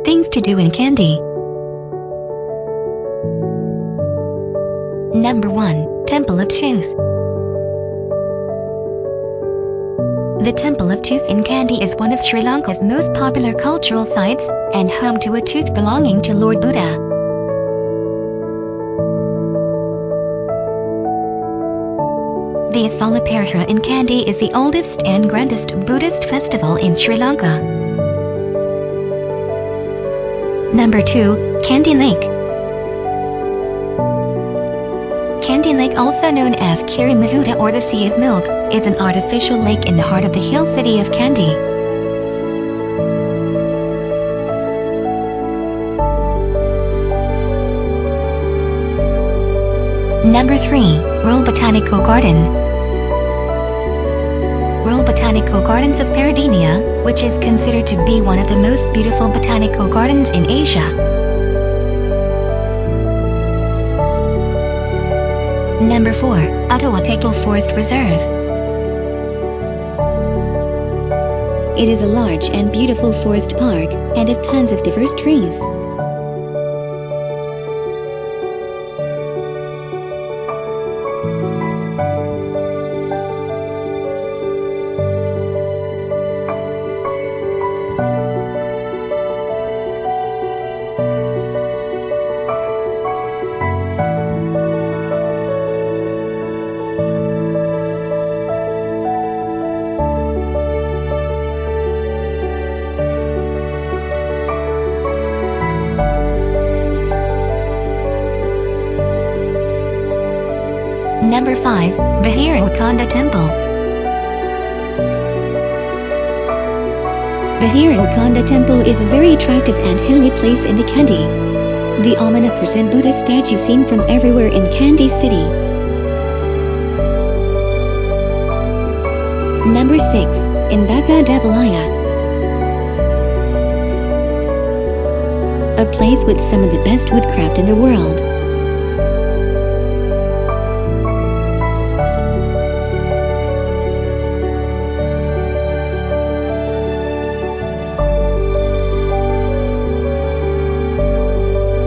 Things to do in Kandy. Number 1. Temple of Tooth. The Temple of Tooth in Kandy is one of Sri Lanka's most popular cultural sites, and home to a tooth belonging to Lord Buddha. The Asalaparha in Kandy is the oldest and grandest Buddhist festival in Sri Lanka. Number 2. Kandy Lake. Kandy Lake, also known as Kiri Mahuta or the Sea of Milk, is an artificial lake in the heart of the hill city of Kandy. Number 3. Royal Botanical Garden. Royal Botanical Gardens of Paradenia, which is considered to be one of the most beautiful botanical gardens in Asia. Number 4. Atawateko Forest Reserve. It is a large and beautiful forest park, and of tons of diverse trees. Number 5. Viharakonda Temple. Viharakonda Temple is a very attractive and hilly place in the Kandy. The omnipresent Buddha statue seen from everywhere in Kandy city. Number 6. Imbaka Devalaya. A place with some of the best woodcraft in the world.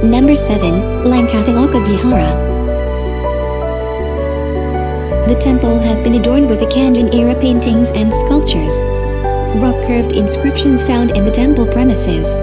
Number 7. Lankatilaka Vihara. The temple has been adorned with Kandyan-era paintings and sculptures. Rock-carved inscriptions found in the temple premises.